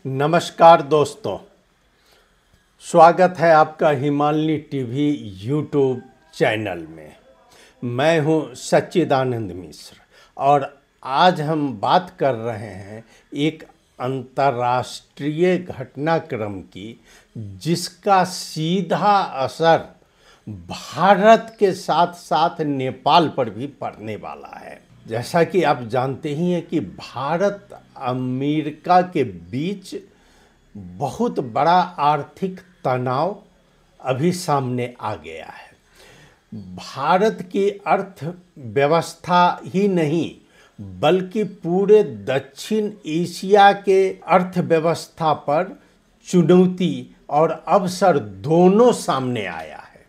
नमस्कार दोस्तों, स्वागत है आपका हिमालनी टीवी यूट्यूब चैनल में। मैं हूं सच्चिदानंद मिश्र और आज हम बात कर रहे हैं एक अंतर्राष्ट्रीय घटनाक्रम की जिसका सीधा असर भारत के साथ साथ नेपाल पर भी पड़ने वाला है। जैसा कि आप जानते ही हैं कि भारत अमेरिका के बीच बहुत बड़ा आर्थिक तनाव अभी सामने आ गया है। भारत की अर्थव्यवस्था ही नहीं बल्कि पूरे दक्षिण एशिया के अर्थव्यवस्था पर चुनौती और अवसर दोनों सामने आया है।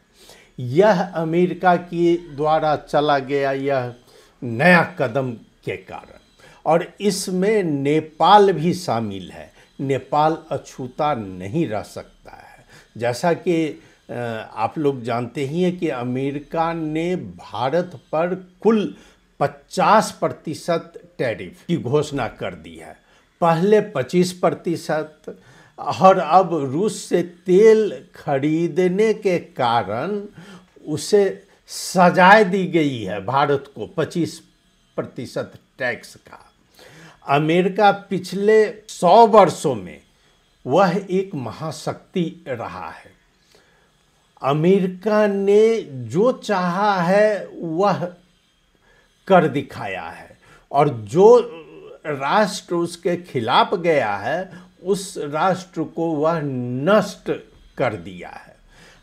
यह अमेरिका के द्वारा चला गया यह नया कदम के कारण, और इसमें नेपाल भी शामिल है। नेपाल अछूता नहीं रह सकता है। जैसा कि आप लोग जानते ही हैं कि अमेरिका ने भारत पर कुल 50% टैरिफ की घोषणा कर दी है। पहले 25% और अब रूस से तेल खरीदने के कारण उसे सजाए दी गई है भारत को 25% टैक्स का। अमेरिका पिछले 100 वर्षों में वह एक महाशक्ति रहा है। अमेरिका ने जो चाहा है वह कर दिखाया है और जो राष्ट्र उसके खिलाफ गया है उस राष्ट्र को वह नष्ट कर दिया है।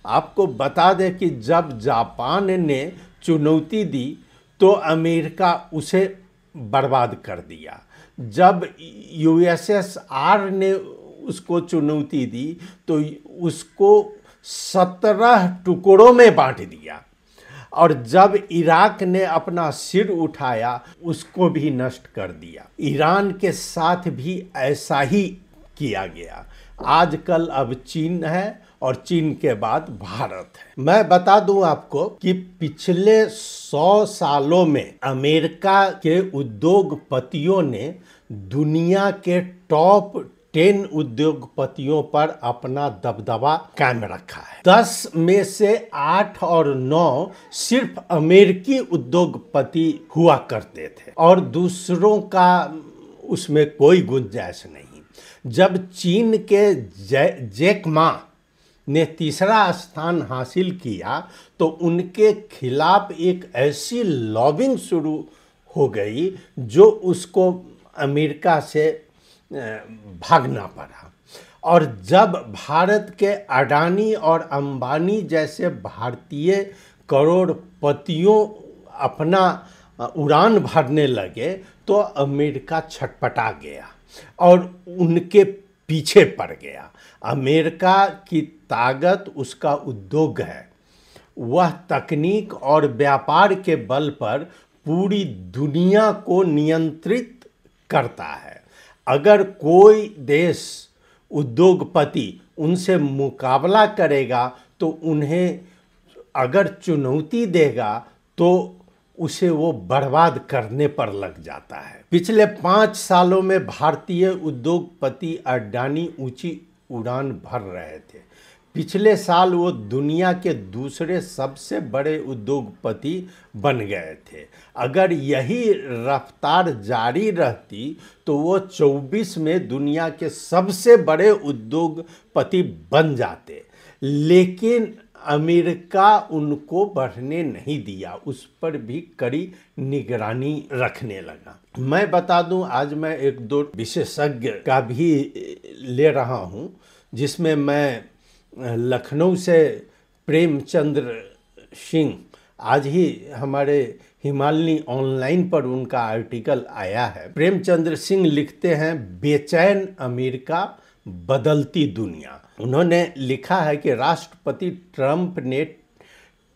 आपको बता दें कि जब जापान ने चुनौती दी तो अमेरिका उसे बर्बाद कर दिया। जब यूएसएसआर ने उसको चुनौती दी तो उसको 17 टुकड़ों में बांट दिया, और जब इराक ने अपना सिर उठाया उसको भी नष्ट कर दिया। ईरान के साथ भी ऐसा ही किया गया। आजकल अब चीन है और चीन के बाद भारत है। मैं बता दूं आपको कि पिछले 100 सालों में अमेरिका के उद्योगपतियों ने दुनिया के टॉप 10 उद्योगपतियों पर अपना दबदबा कायम रखा है। 10 में से 8 और 9 सिर्फ अमेरिकी उद्योगपति हुआ करते थे और दूसरों का उसमें कोई गुंजाइश नहीं। जब चीन के जैक मा ने तीसरा स्थान हासिल किया तो उनके खिलाफ एक ऐसी लॉबिंग शुरू हो गई जो उसको अमेरिका से भागना पड़ा। और जब भारत के अडानी और अंबानी जैसे भारतीय करोड़पतियों अपना उड़ान भरने लगे तो अमेरिका छटपटा गया और उनके पीछे पड़ गया। अमेरिका की ताकत उसका उद्योग है। वह तकनीक और व्यापार के बल पर पूरी दुनिया को नियंत्रित करता है। अगर कोई देश उद्योगपति उनसे मुकाबला करेगा तो उन्हें अगर चुनौती देगा तो उसे वो बर्बाद करने पर लग जाता है। पिछले 5 सालों में भारतीय उद्योगपति अडानी ऊंची उड़ान भर रहे थे। पिछले साल वो दुनिया के दूसरे सबसे बड़े उद्योगपति बन गए थे। अगर यही रफ्तार जारी रहती तो वो 24 में दुनिया के सबसे बड़े उद्योगपति बन जाते, लेकिन अमेरिका उनको बढ़ने नहीं दिया, उस पर भी कड़ी निगरानी रखने लगा। मैं बता दूं, आज मैं 1-2 विशेषज्ञ का भी ले रहा हूं, जिसमें मैं लखनऊ से प्रेमचंद्र सिंह, आज ही हमारे हिमालनी ऑनलाइन पर उनका आर्टिकल आया है। प्रेमचंद्र सिंह लिखते हैं, बेचैन अमेरिका, बदलती दुनिया। उन्होंने लिखा है कि राष्ट्रपति ट्रंप ने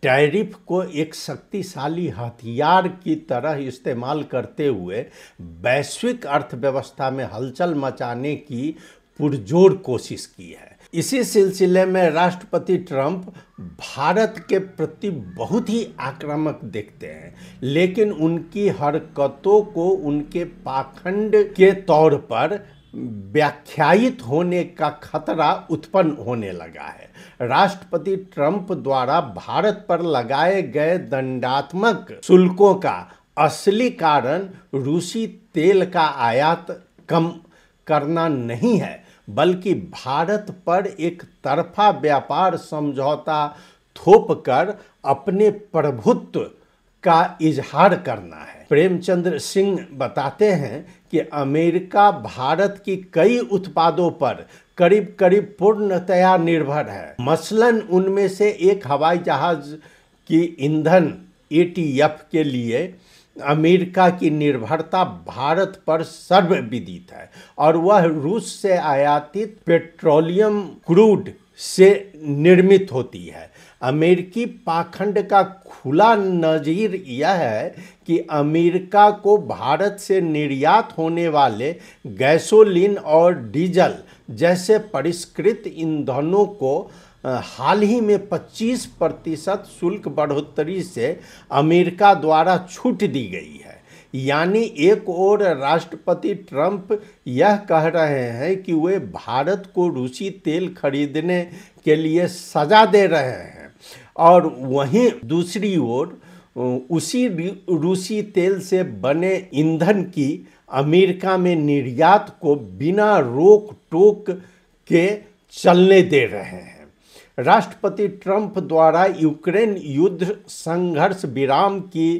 टैरिफ को एक शक्तिशाली हथियार की तरह इस्तेमाल करते हुए वैश्विक अर्थव्यवस्था में हलचल मचाने की पुरजोर कोशिश की है। इसी सिलसिले में राष्ट्रपति ट्रंप भारत के प्रति बहुत ही आक्रामक दिखते हैं, लेकिन उनकी हरकतों को उनके पाखंड के तौर पर व्याख्यायित होने का खतरा उत्पन्न होने लगा है। राष्ट्रपति ट्रंप द्वारा भारत पर लगाए गए दंडात्मक शुल्कों का असली कारण रूसी तेल का आयात कम करना नहीं है, बल्कि भारत पर एक तरफा व्यापार समझौता थोपकर अपने प्रभुत्व का इजहार करना है। प्रेमचंद्र सिंह बताते हैं कि अमेरिका भारत की कई उत्पादों पर करीब करीब पूर्णतया निर्भर है। मसलन उनमें से एक हवाई जहाज की ईंधन ATF के लिए अमेरिका की निर्भरता भारत पर सर्वविदित है और वह रूस से आयातित पेट्रोलियम क्रूड से निर्मित होती है। अमेरिकी पाखंड का खुला नज़ीर यह है कि अमेरिका को भारत से निर्यात होने वाले गैसोलीन और डीजल जैसे परिष्कृत ईंधनों को हाल ही में 25% शुल्क बढ़ोतरी से अमेरिका द्वारा छूट दी गई है। यानी एक और राष्ट्रपति ट्रंप यह कह रहे हैं कि वे भारत को रूसी तेल खरीदने के लिए सजा दे रहे हैं और वहीं दूसरी ओर उसी रूसी तेल से बने ईंधन की अमेरिका में निर्यात को बिना रोक टोक के चलने दे रहे हैं। राष्ट्रपति ट्रंप द्वारा यूक्रेन युद्ध संघर्ष विराम की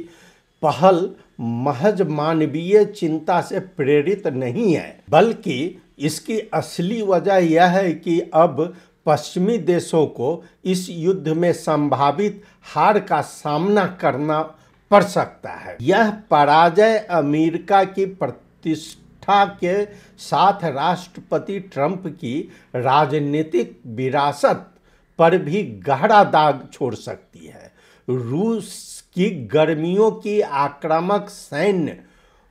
पहल महज मानवीय चिंता से प्रेरित नहीं है, बल्कि इसकी असली वजह यह है कि अब पश्चिमी देशों को इस युद्ध में संभावित हार का सामना करना पड़ सकता है। यह पराजय अमेरिका की प्रतिष्ठा के साथ राष्ट्रपति ट्रंप की राजनीतिक विरासत पर भी गहरा दाग छोड़ सकती है। रूस की गर्मियों की आक्रामक सैन्य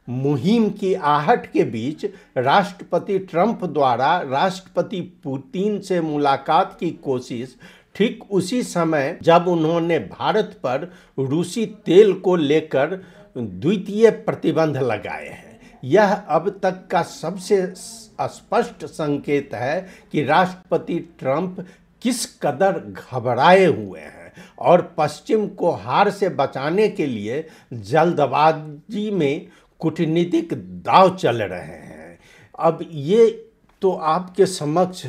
मुहिम की आहट के बीच राष्ट्रपति ट्रंप द्वारा राष्ट्रपति पुतिन से मुलाकात की कोशिश ठीक उसी समय जब उन्होंने भारत पर रूसी तेल को लेकर द्वितीय प्रतिबंध लगाए हैं। यह अब तक का सबसे स्पष्ट संकेत है कि राष्ट्रपति ट्रंप किस कदर घबराए हुए हैं और पश्चिम को हार से बचाने के लिए जल्दबाजी में कूटनीतिक दांव चल रहे हैं। अब ये तो आपके समक्ष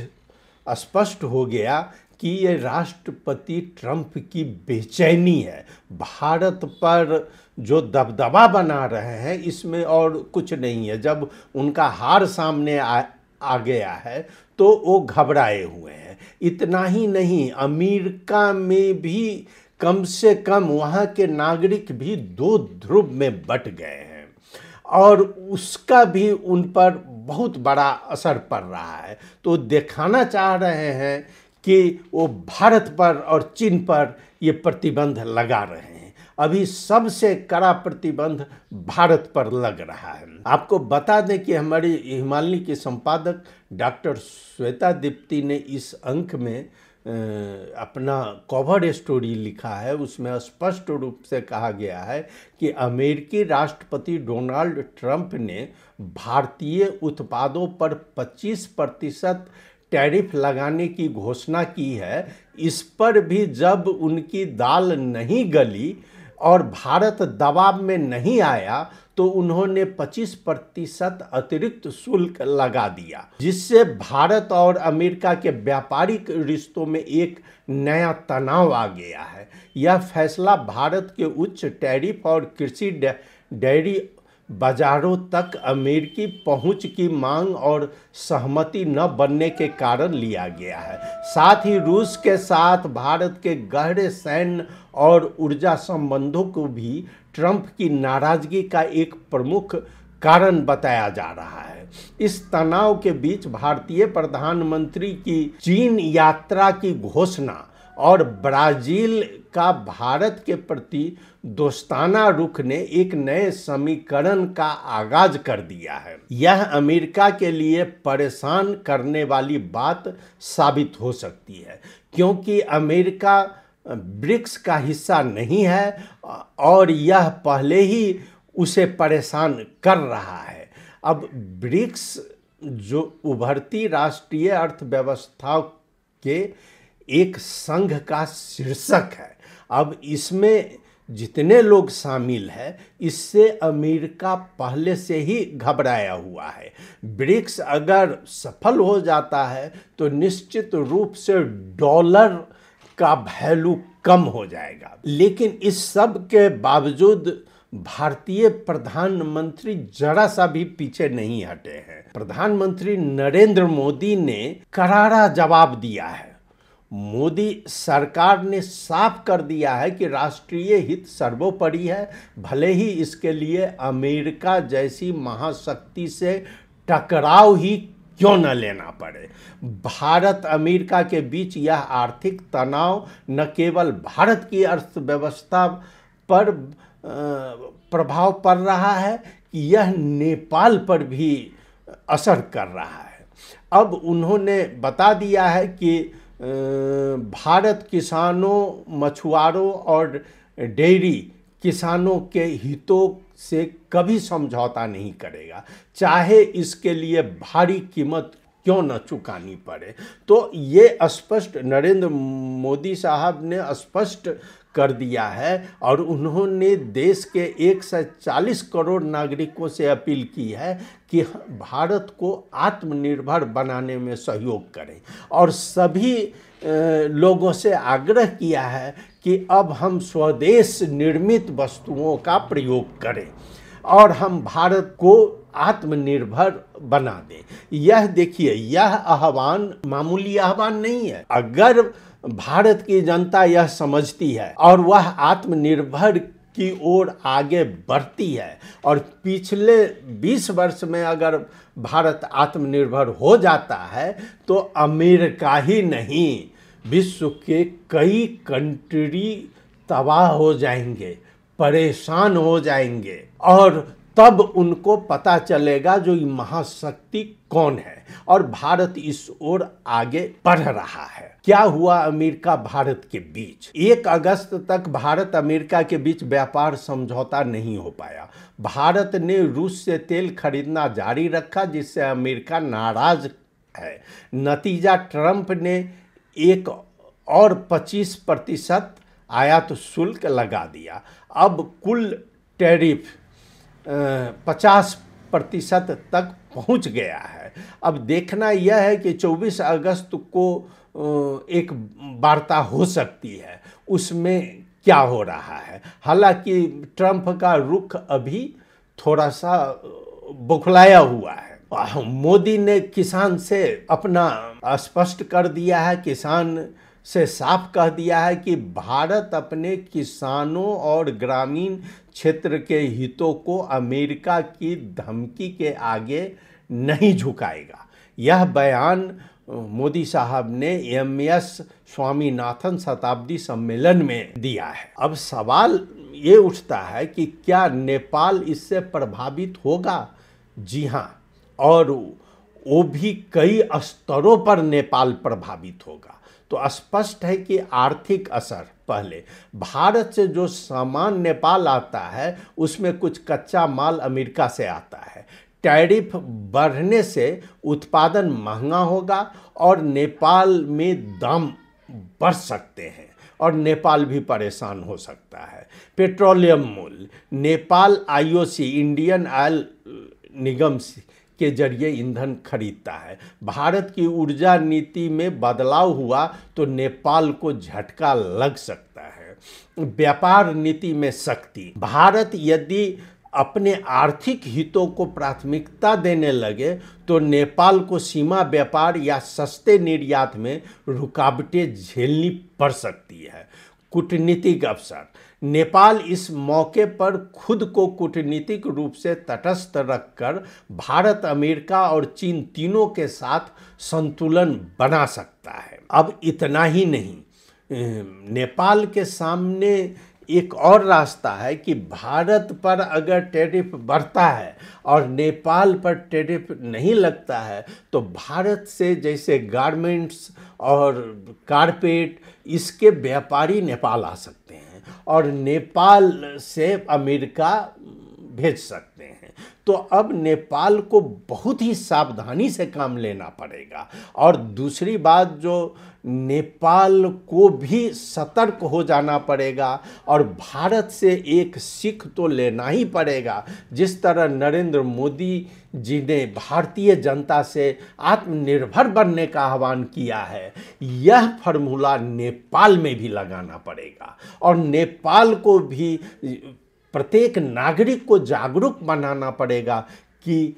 स्पष्ट हो गया कि ये राष्ट्रपति ट्रंप की बेचैनी है। भारत पर जो दबदबा बना रहे हैं इसमें और कुछ नहीं है। जब उनका हार सामने आ गया है तो वो घबराए हुए हैं। इतना ही नहीं, अमेरिका में भी कम से कम वहाँ के नागरिक भी दो ध्रुव में बट गए हैं और उसका भी उन पर बहुत बड़ा असर पड़ रहा है। तो दिखाना चाह रहे हैं कि वो भारत पर और चीन पर ये प्रतिबंध लगा रहे हैं। अभी सबसे कड़ा प्रतिबंध भारत पर लग रहा है। आपको बता दें कि हमारी हिमालय की संपादक डॉक्टर श्वेता दीप्ति ने इस अंक में अपना कवर स्टोरी लिखा है। उसमें स्पष्ट रूप से कहा गया है कि अमेरिकी राष्ट्रपति डोनाल्ड ट्रंप ने भारतीय उत्पादों पर 25% टैरिफ लगाने की घोषणा की है। इस पर भी जब उनकी दाल नहीं गली और भारत दबाव में नहीं आया तो उन्होंने 25% अतिरिक्त शुल्क लगा दिया, जिससे भारत और अमेरिका के व्यापारिक रिश्तों में एक नया तनाव आ गया है। यह फैसला भारत के उच्च टैरिफ और कृषि डेयरी बाजारों तक अमेरिकी पहुंच की मांग और सहमति न बनने के कारण लिया गया है। साथ ही रूस के साथ भारत के गहरे सैन्य और ऊर्जा संबंधों को भी ट्रंप की नाराजगी का एक प्रमुख कारण बताया जा रहा है। इस तनाव के बीच भारतीय प्रधानमंत्री की चीन यात्रा की घोषणा और ब्राजील का भारत के प्रति दोस्ताना रुख ने एक नए समीकरण का आगाज कर दिया है। यह अमेरिका के लिए परेशान करने वाली बात साबित हो सकती है, क्योंकि अमेरिका ब्रिक्स का हिस्सा नहीं है और यह पहले ही उसे परेशान कर रहा है। अब ब्रिक्स जो उभरती राष्ट्रीय अर्थव्यवस्था के एक संघ का शीर्षक है। अब इसमें जितने लोग शामिल हैं, इससे अमेरिका पहले से ही घबराया हुआ है। ब्रिक्स अगर सफल हो जाता है तो निश्चित रूप से डॉलर का वैल्यू कम हो जाएगा। लेकिन इस सब के बावजूद भारतीय प्रधानमंत्री जरा सा भी पीछे नहीं हटे हैं। प्रधानमंत्री नरेंद्र मोदी ने करारा जवाब दिया है। मोदी सरकार ने साफ कर दिया है कि राष्ट्रीय हित सर्वोपरि है, भले ही इसके लिए अमेरिका जैसी महाशक्ति से टकराव ही क्यों न लेना पड़े। भारत अमेरिका के बीच यह आर्थिक तनाव न केवल भारत की अर्थव्यवस्था पर प्रभाव पड़ रहा है कि यह नेपाल पर भी असर कर रहा है। अब उन्होंने बता दिया है कि भारत किसानों, मछुआरों और डेयरी किसानों के हितों से कभी समझौता नहीं करेगा, चाहे इसके लिए भारी कीमत क्यों न चुकानी पड़े। तो ये स्पष्ट नरेंद्र मोदी साहब ने स्पष्ट कर दिया है और उन्होंने देश के 140 करोड़ नागरिकों से अपील की है कि भारत को आत्मनिर्भर बनाने में सहयोग करें और सभी लोगों से आग्रह किया है कि अब हम स्वदेश निर्मित वस्तुओं का प्रयोग करें और हम भारत को आत्मनिर्भर बना दें। यह देखिए, यह आह्वान मामूली आह्वान नहीं है। अगर भारत की जनता यह समझती है और वह आत्मनिर्भर की ओर आगे बढ़ती है और पिछले 20 वर्ष में अगर भारत आत्मनिर्भर हो जाता है तो अमेरिका ही नहीं, विश्व के कई कंट्री तबाह हो जाएंगे, परेशान हो जाएंगे और तब उनको पता चलेगा जो ये महाशक्ति कौन है और भारत इस ओर आगे बढ़ रहा है। क्या हुआ अमेरिका भारत के बीच? 1 अगस्त तक भारत अमेरिका के बीच व्यापार समझौता नहीं हो पाया। भारत ने रूस से तेल खरीदना जारी रखा, जिससे अमेरिका नाराज है। नतीजा, ट्रंप ने एक और 25% आयात शुल्क लगा दिया। अब कुल टैरिफ 50% तक पहुंच गया है। अब देखना यह है कि 24 अगस्त को एक वार्ता हो सकती है, उसमें क्या हो रहा है। हालांकि ट्रंप का रुख अभी थोड़ा सा बौखलाया हुआ है। मोदी ने किसान से अपना स्पष्ट कर दिया है, किसान से साफ कह दिया है कि भारत अपने किसानों और ग्रामीण क्षेत्र के हितों को अमेरिका की धमकी के आगे नहीं झुकाएगा। यह बयान मोदी साहब ने MS स्वामीनाथन शताब्दी सम्मेलन में दिया है। अब सवाल ये उठता है कि क्या नेपाल इससे प्रभावित होगा? जी हाँ, और वो भी कई स्तरों पर नेपाल प्रभावित होगा। तो स्पष्ट है कि आर्थिक असर, पहले भारत से जो सामान नेपाल आता है उसमें कुछ कच्चा माल अमेरिका से आता है। टैरिफ बढ़ने से उत्पादन महंगा होगा और नेपाल में दाम बढ़ सकते हैं और नेपाल भी परेशान हो सकता है। पेट्रोलियम मूल्य, नेपाल IOC इंडियन ऑयल निगम के जरिए ईंधन खरीदता है। भारत की ऊर्जा नीति में बदलाव हुआ तो नेपाल को झटका लग सकता है। व्यापार नीति में सख्ती, भारत यदि अपने आर्थिक हितों को प्राथमिकता देने लगे तो नेपाल को सीमा व्यापार या सस्ते निर्यात में रुकावटें झेलनी पड़ सकती है। कूटनीतिक अवसर, नेपाल इस मौके पर खुद को कूटनीतिक रूप से तटस्थ रखकर भारत, अमेरिका और चीन तीनों के साथ संतुलन बना सकता है। अब इतना ही नहीं, नेपाल के सामने एक और रास्ता है कि भारत पर अगर टैरिफ बढ़ता है और नेपाल पर टैरिफ नहीं लगता है तो भारत से जैसे गारमेंट्स और कारपेट, इसके व्यापारी नेपाल आ सकते हैं और नेपाल से अमेरिका भेज सकते हैं। तो अब नेपाल को बहुत ही सावधानी से काम लेना पड़ेगा। और दूसरी बात, जो नेपाल को भी सतर्क हो जाना पड़ेगा और भारत से एक सीख तो लेना ही पड़ेगा। जिस तरह नरेंद्र मोदी जी ने भारतीय जनता से आत्मनिर्भर बनने का आह्वान किया है, यह फॉर्मूला नेपाल में भी लगाना पड़ेगा। और नेपाल को भी प्रत्येक नागरिक को जागरूक बनाना पड़ेगा कि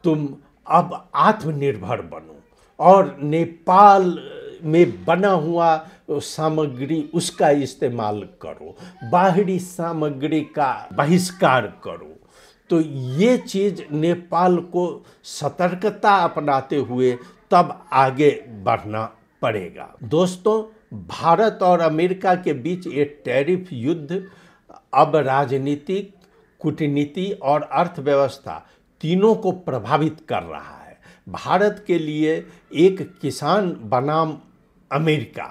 तुम अब आत्मनिर्भर बनो और नेपाल में बना हुआ सामग्री उसका इस्तेमाल करो, बाहरी सामग्री का बहिष्कार करो। तो ये चीज़ नेपाल को सतर्कता अपनाते हुए तब आगे बढ़ना पड़ेगा। दोस्तों, भारत और अमेरिका के बीच ये टैरिफ युद्ध अब राजनीतिक, कूटनीति और अर्थव्यवस्था तीनों को प्रभावित कर रहा है। भारत के लिए एक किसान बनाम अमेरिका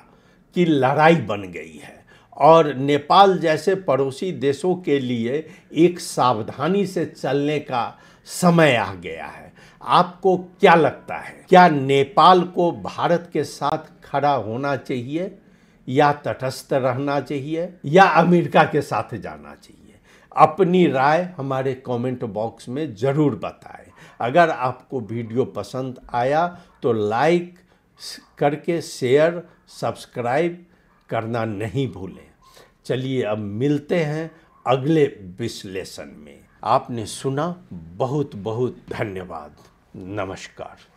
की लड़ाई बन गई है और नेपाल जैसे पड़ोसी देशों के लिए एक सावधानी से चलने का समय आ गया है। आपको क्या लगता है, क्या नेपाल को भारत के साथ खड़ा होना चाहिए या तटस्थ रहना चाहिए या अमेरिका के साथ जाना चाहिए? अपनी राय हमारे कमेंट बॉक्स में ज़रूर बताएं। अगर आपको वीडियो पसंद आया तो लाइक करके शेयर, सब्सक्राइब करना नहीं भूलें। चलिए अब मिलते हैं अगले विश्लेषण में। आपने सुना, बहुत बहुत धन्यवाद। नमस्कार।